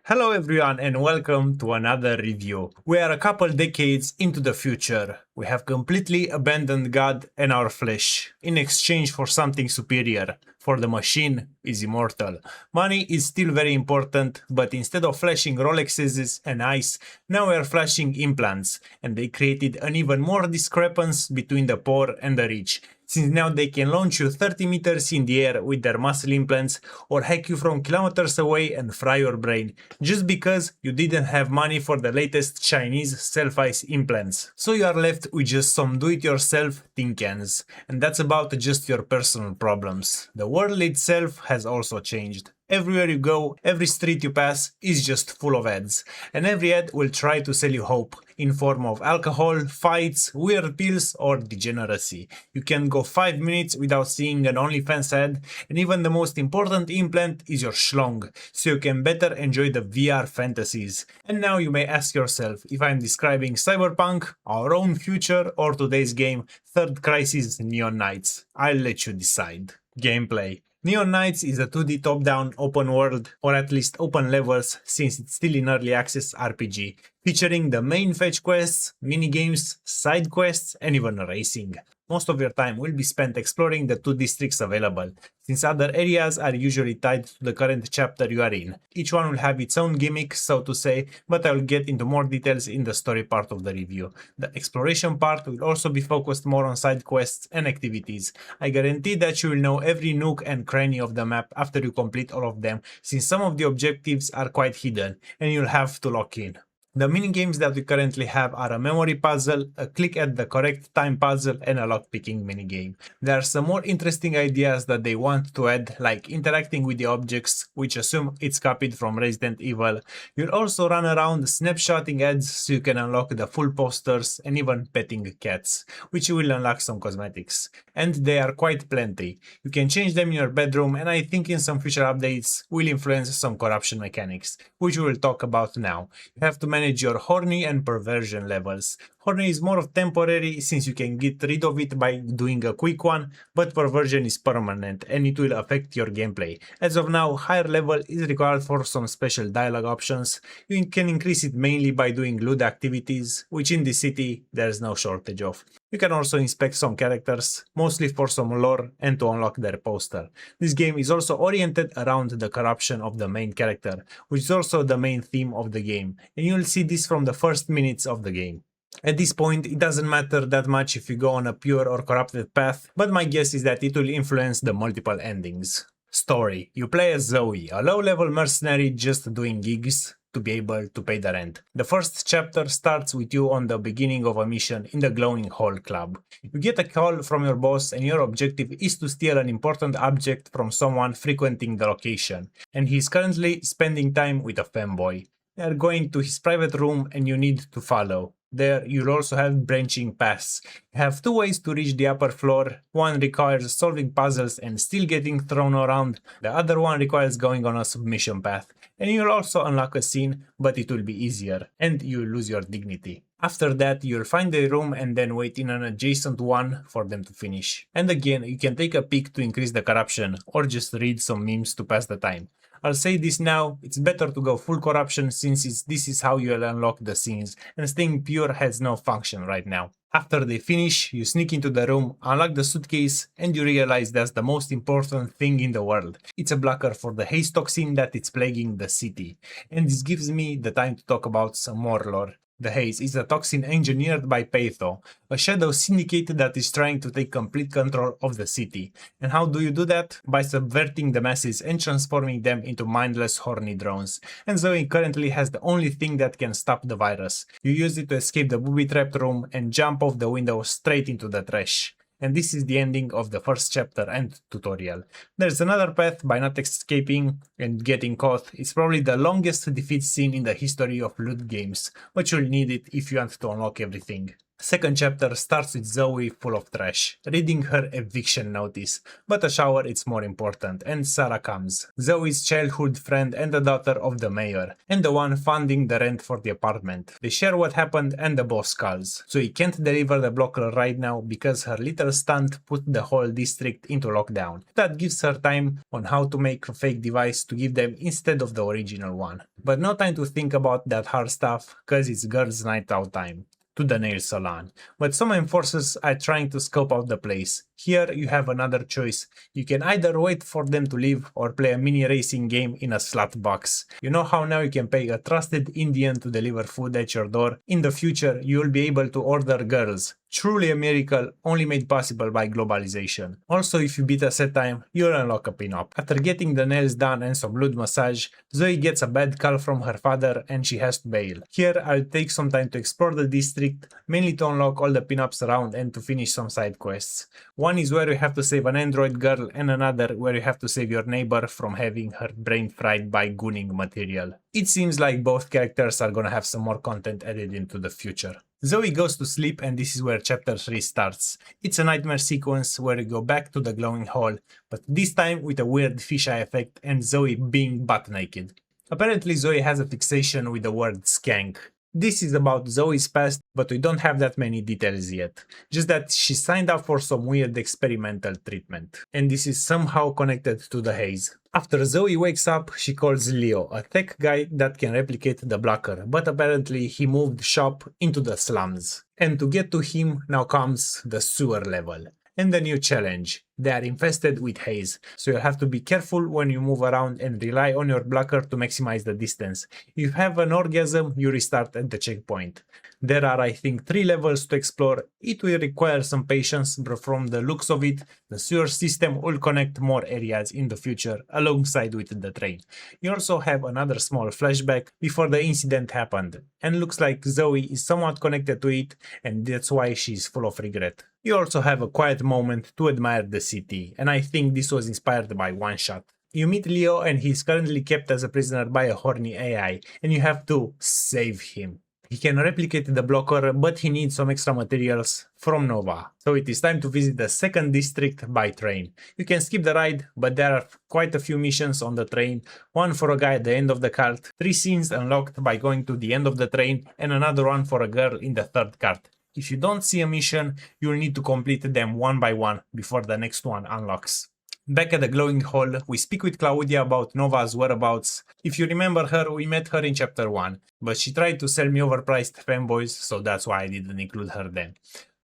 Hello everyone and welcome to another review. We are a couple decades into the future. We have completely abandoned God and our flesh in exchange for something superior, for the machine is immortal. Money is still very important, but instead of flashing Rolexes and ice, now we are flashing implants, and they created an even more discrepancy between the poor and the rich, since now they can launch you 30 meters in the air with their muscle implants or hack you from kilometers away and fry your brain, just because you didn't have money for the latest Chinese self-ice implants. So you are left with just some do-it-yourself tin cans, and that's about just your personal problems. The world itself has also changed. Everywhere you go, every street you pass is just full of ads, and every ad will try to sell you hope in form of alcohol, fights, weird pills, or degeneracy. You can't go 5 minutes without seeing an OnlyFans ad, and even the most important implant is your schlong, so you can better enjoy the VR fantasies. And now you may ask yourself if I'm describing Cyberpunk, our own future, or today's game, Third Crisis Neon Knights. I'll let you decide. Gameplay. Neon Knights is a 2D top-down open world, or at least open levels since it's still in early access RPG, featuring the main fetch quests, minigames, side quests, and even racing. Most of your time will be spent exploring the 2 districts available, since other areas are usually tied to the current chapter you are in. Each one will have its own gimmick, so to say, but I will get into more details in the story part of the review. The exploration part will also be focused more on side quests and activities. I guarantee that you will know every nook and cranny of the map after you complete all of them, since some of the objectives are quite hidden, and you'll have to lock in. The minigames that we currently have are a memory puzzle, a click at the correct time puzzle, and a lockpicking minigame. There are some more interesting ideas that they want to add, like interacting with the objects, which assume it's copied from Resident Evil. You'll also run around snapshotting ads so you can unlock the full posters and even petting cats, which will unlock some cosmetics. And they are quite plenty. You can change them in your bedroom, and I think in some future updates will influence some corruption mechanics, which we will talk about now. You have to manage your horny and perversion levels. Horny is more of temporary since you can get rid of it by doing a quick one, but perversion is permanent and it will affect your gameplay. As of now, higher level is required for some special dialogue options. You can increase it mainly by doing lewd activities, which in this city there's no shortage of. You can also inspect some characters, mostly for some lore and to unlock their poster. This game is also oriented around the corruption of the main character, which is also the main theme of the game, and you'll see this from the first minutes of the game. At this point, it doesn't matter that much if you go on a pure or corrupted path, but my guess is that it will influence the multiple endings. Story. You play as Zoe, a low-level mercenary just doing gigs to be able to pay the rent. The first chapter starts with you on the beginning of a mission in the Glowing Hall Club. You get a call from your boss and your objective is to steal an important object from someone frequenting the location, and he's currently spending time with a femboy. They are going to his private room and you need to follow. There you'll also have branching paths. You have 2 ways to reach the upper floor. One requires solving puzzles and still getting thrown around. The other one requires going on a submission path. And you'll also unlock a scene, but it will be easier, and you'll lose your dignity. After that, you'll find a room and then wait in an adjacent one for them to finish. And again, you can take a peek to increase the corruption, or just read some memes to pass the time. I'll say this now, it's better to go full corruption since this is how you'll unlock the scenes, and staying pure has no function right now. After they finish, you sneak into the room, unlock the suitcase, and you realize that's the most important thing in the world. It's a blocker for the haze toxin that is plaguing the city. And this gives me the time to talk about some more lore. The haze is a toxin engineered by Peitho, a shadow syndicate that is trying to take complete control of the city. And how do you do that? By subverting the masses and transforming them into mindless horny drones. And Zoe currently has the only thing that can stop the virus. You use it to escape the booby-trapped room and jump off the window straight into the trash. And this is the ending of the first chapter and tutorial. There's another path by not escaping and getting caught. It's probably the longest defeat scene in the history of loot games, but you'll need it if you want to unlock everything. Second chapter starts with Zoe full of trash, reading her eviction notice, but a shower is more important, and Sarah comes, Zoe's childhood friend and the daughter of the mayor, and the one funding the rent for the apartment. They share what happened and the boss calls. Zoe can't deliver the blocker right now because her little stunt put the whole district into lockdown. That gives her time on how to make a fake device to give them instead of the original one. But no time to think about that hard stuff, cause it's girls' night out time. To the nail salon, but some enforcers are trying to scope out the place. Here you have another choice. You can either wait for them to leave or play a mini racing game in a slot box. You know how now you can pay a trusted Indian to deliver food at your door? In the future you will be able to order girls. Truly a miracle, only made possible by globalization. Also, if you beat a set time, you'll unlock a pin-up. After getting the nails done and some blood massage, Zoe gets a bad call from her father and she has to bail. Here I'll take some time to explore the district, mainly to unlock all the pin-ups around and to finish some side quests. One is where you have to save an android girl and another where you have to save your neighbor from having her brain fried by gooning material. It seems like both characters are gonna have some more content added into the future. Zoe goes to sleep and this is where chapter 3 starts. It's a nightmare sequence where you go back to the glowing hall, but this time with a weird fisheye effect and Zoe being butt naked. Apparently Zoe has a fixation with the word skank. This is about Zoe's past, but we don't have that many details yet. Just that she signed up for some weird experimental treatment. And this is somehow connected to the haze. After Zoe wakes up, she calls Leo, a tech guy that can replicate the blocker, but apparently he moved shop into the slums. And to get to him now comes the sewer level. And the new challenge. They are infested with haze, so you have to be careful when you move around and rely on your blocker to maximize the distance. If you have an orgasm, you restart at the checkpoint. There are I think 3 levels to explore. It will require some patience, but from the looks of it, the sewer system will connect more areas in the future alongside with the train. You also have another small flashback before the incident happened, and looks like Zoe is somewhat connected to it and that's why she is full of regret. You also have a quiet moment to admire the city, and I think this was inspired by One Shot. You meet Leo and he is currently kept as a prisoner by a horny AI, and you have to save him. He can replicate the blocker, but he needs some extra materials from Nova. So it is time to visit the second district by train. You can skip the ride, but there are quite a few missions on the train. One for a guy at the end of the cart, 3 scenes unlocked by going to the end of the train, and another one for a girl in the third cart. If you don't see a mission, you'll need to complete them one by one before the next one unlocks. Back at the glowing hall, we speak with Claudia about Nova's whereabouts. If you remember her, we met her in chapter 1, but she tried to sell me overpriced fanboys, so that's why I didn't include her then.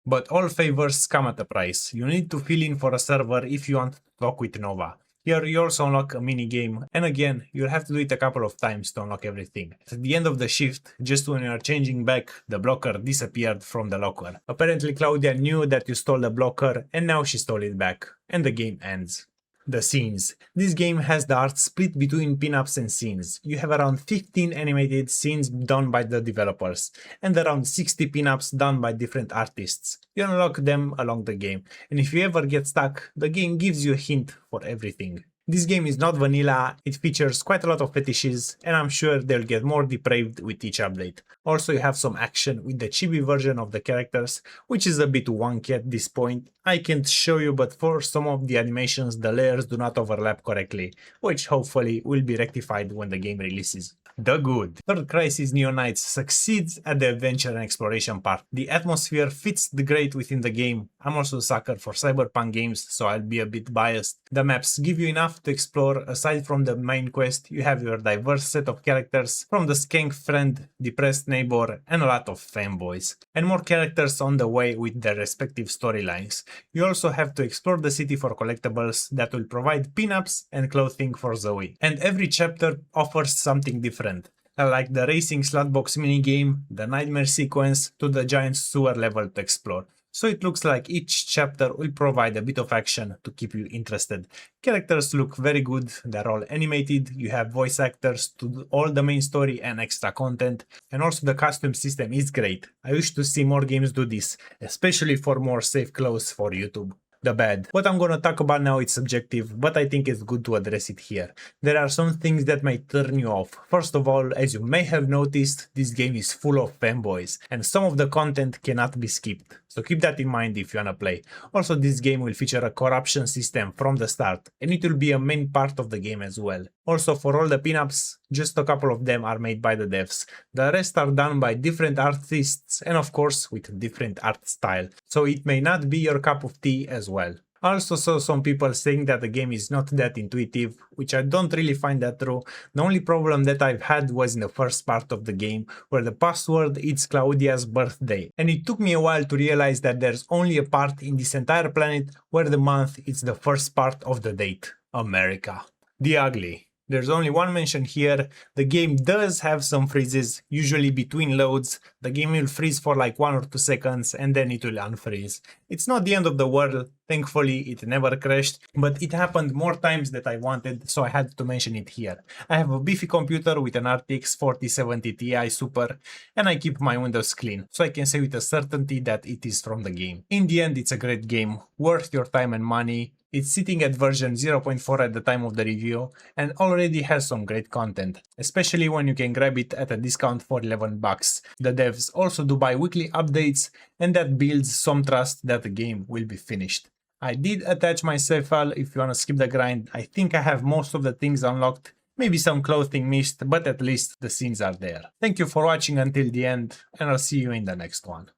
But all favors come at a price. You need to fill in for a server if you want to talk with Nova. Here you also unlock a mini game, and again, you'll have to do it a couple of times to unlock everything. At the end of the shift, just when you are changing back, the blocker disappeared from the locker. Apparently Claudia knew that you stole the blocker, and now she stole it back, and the game ends. The scenes. This game has the art split between pinups and scenes. You have around 15 animated scenes done by the developers, and around 60 pinups done by different artists. You unlock them along the game, and if you ever get stuck, the game gives you a hint for everything. This game is not vanilla, it features quite a lot of fetishes, and I'm sure they'll get more depraved with each update. Also you have some action with the chibi version of the characters, which is a bit wonky at this point. I can't show you, but for some of the animations the layers do not overlap correctly, which hopefully will be rectified when the game releases. The good. Third Crisis Neonites succeeds at the adventure and exploration part. The atmosphere fits the great within the game. I'm also a sucker for cyberpunk games, so I'll be a bit biased. The maps give you enough to explore. Aside from the main quest, you have your diverse set of characters, from the skank friend, depressed neighbor, and a lot of fanboys. And more characters on the way with their respective storylines. You also have to explore the city for collectibles that will provide pinups and clothing for Zoe. And every chapter offers something different. Like the racing slotbox minigame, the nightmare sequence, to the giant sewer level to explore. So it looks like each chapter will provide a bit of action to keep you interested. Characters look very good, they're all animated, you have voice actors to do all the main story and extra content, and also the costume system is great. I wish to see more games do this, especially for more safe clothes for YouTube. The bad. What I'm gonna talk about now is subjective, but I think it's good to address it here. There are some things that might turn you off. First of all, as you may have noticed, this game is full of fanboys, and some of the content cannot be skipped. So keep that in mind if you wanna play. Also, this game will feature a corruption system from the start, and it will be a main part of the game as well. Also, for all the pinups, just a couple of them are made by the devs. The rest are done by different artists, and of course with different art style. So it may not be your cup of tea as well. I also saw some people saying that the game is not that intuitive, which I don't really find that true. The only problem that I've had was in the first part of the game, where the password is Claudia's birthday. And it took me a while to realize that there's only a part in this entire planet where the month is the first part of the date. America. The ugly. There's only one mention here. The game does have some freezes, usually between loads. The game will freeze for like 1 or 2 seconds and then it will unfreeze. It's not the end of the world, thankfully it never crashed, but it happened more times than I wanted, so I had to mention it here. I have a beefy computer with an RTX 4070 Ti Super, and I keep my windows clean, so I can say with a certainty that it is from the game. In the end, it's a great game, worth your time and money. It's sitting at version 0.4 at the time of the review and already has some great content, especially when you can grab it at a discount for $11. The devs also do bi-weekly updates, and that builds some trust that the game will be finished. I did attach my save file if you wanna skip the grind. I think I have most of the things unlocked, maybe some clothing missed, but at least the scenes are there. Thank you for watching until the end, and I'll see you in the next one.